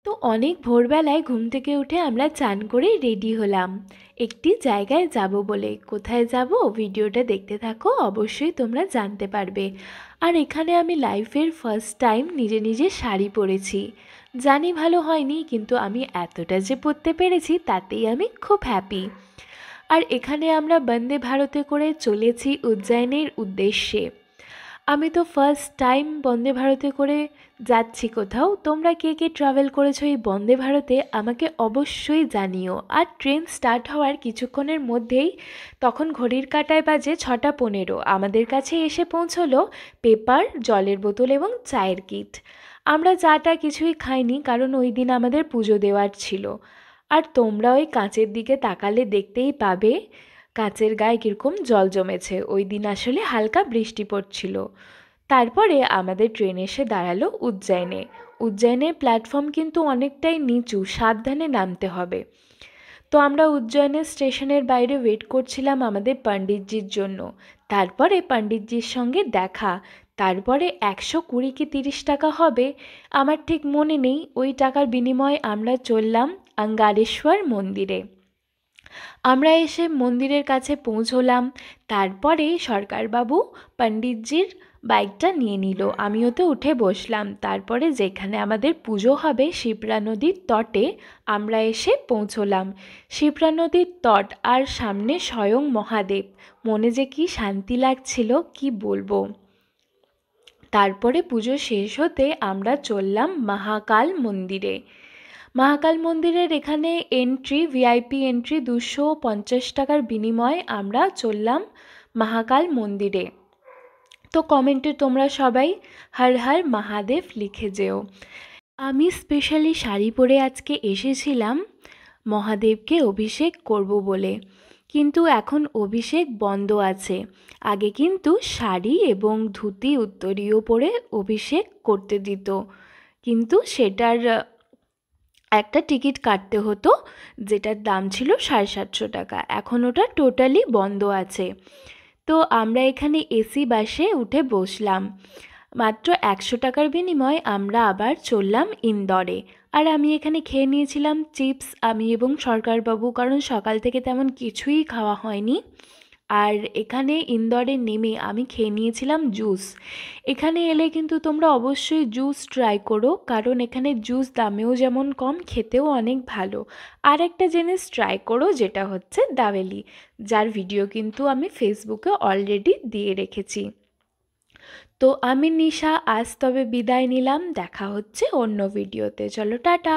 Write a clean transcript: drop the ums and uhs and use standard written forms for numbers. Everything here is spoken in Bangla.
তো অনেক ভোরবেলায় ঘুম থেকে উঠে আমরা চান করে রেডি হলাম একটি জায়গায় যাব বলে। কোথায় যাব ভিডিওটা দেখতে থাকো, অবশ্যই তোমরা জানতে পারবে। আর এখানে আমি লাইফের ফার্স্ট টাইম নিজে নিজে শাড়ি পরেছি। জানি ভালো হয়নি, কিন্তু আমি এতটা যে পরতে পেরেছি তাতেই আমি খুব হ্যাপি। আর এখানে আমরা বন্দে ভারতে করে চলেছি উজ্জয়িনীর উদ্দেশ্যে। আমি তো ফার্স্ট টাইম বন্দে ভারতে করে যাচ্ছি কোথাও। তোমরা কে কে ট্রাভেল করেছো এই বন্দে ভারতে আমাকে অবশ্যই জানিও। আর ট্রেন স্টার্ট হওয়ার কিছুক্ষণের মধ্যেই তখন ঘড়ির কাঁটায় বাজে 6:15, আমাদের কাছে এসে পৌঁছলো পেপার, জলের বোতল এবং চায়ের কিট। আমরা চাটা কিছুই খাইনি, কারণ ওই দিন আমাদের পুজো দেওয়ার ছিল। আর তোমরা ওই কাঁচের দিকে তাকালে দেখতেই পাবে কাঁচের গায়ে কীরকম জল জমেছে। ওই দিন আসলে হালকা বৃষ্টি পড়ছিল। তারপরে আমাদের ট্রেন এসে দাঁড়ালো উজ্জয়িনে। উজ্জয়িনের প্ল্যাটফর্ম কিন্তু অনেকটাই নিচু, সাবধানে নামতে হবে। তো আমরা উজ্জয়িনের স্টেশনের বাইরে ওয়েট করছিলাম আমাদের পণ্ডিতজির জন্য। তারপরে পণ্ডিতজির সঙ্গে দেখা। তারপরে 120 কি 30 টাকা হবে, আমার ঠিক মনে নেই। ওই টাকার বিনিময়ে আমরা চললাম অঙ্গারেশ্বর মন্দিরে। আমরা এসে মন্দিরের কাছে পৌঁছলাম। তারপরে সরকারবাবু পণ্ডিতজির বাইকটা নিয়ে নিল, আমি ওতে উঠে বসলাম। তারপরে যেখানে আমাদের পুজো হবে শিপ্রা নদীর তটে আমরা এসে পৌঁছলাম। শিপ্রা নদীর তট আর সামনে স্বয়ং মহাদেব, মনে যে কি শান্তি লাগছিল কি বলবো। তারপরে পুজো শেষ হতে আমরা চললাম মহাকাল মন্দিরে। মহাকাল মন্দিরের এখানে এন্ট্রি, ভিআইপি এন্ট্রি 250 টাকার বিনিময়ে আমরা চললাম মহাকাল মন্দিরে। তো কমেন্টে তোমরা সবাই হর হর মহাদেব লিখে যেও। আমি স্পেশালি শাড়ি পরে আজকে এসেছিলাম মহাদেবকে অভিষেক করব বলে, কিন্তু এখন অভিষেক বন্ধ আছে। আগে কিন্তু শাড়ি এবং ধুতি উত্তরীয় পরে অভিষেক করতে দিত, কিন্তু সেটার একটা টিকিট কাটতে হতো, যেটার দাম ছিল 750 টাকা। এখন ওটা টোটালি বন্ধ আছে। তো আমরা এখানে এসি বাসে উঠে বসলাম। মাত্র 100 টাকার বিনিময়ে আমরা আবার চললাম ইন্দোরে। আর আমি এখানে খেয়ে নিয়েছিলাম চিপস, আমি এবং সরকারবাবু, কারণ সকাল থেকে তেমন কিছুই খাওয়া হয়নি। আর এখানে ইন্দোরে নেমে আমি খেয়ে নিয়েছিলাম জুস। এখানে এলে কিন্তু তোমরা অবশ্যই জুস ট্রাই করো, কারণ এখানে জুস দামেও যেমন কম, খেতেও অনেক ভালো। আর একটা জিনিস ট্রাই করো, যেটা হচ্ছে দাবেলি, যার ভিডিও কিন্তু আমি ফেসবুকে অলরেডি দিয়ে রেখেছি। তো আমি নিশা আজ তবে বিদায় নিলাম, দেখা হচ্ছে অন্য ভিডিওতে। চলো টাটা।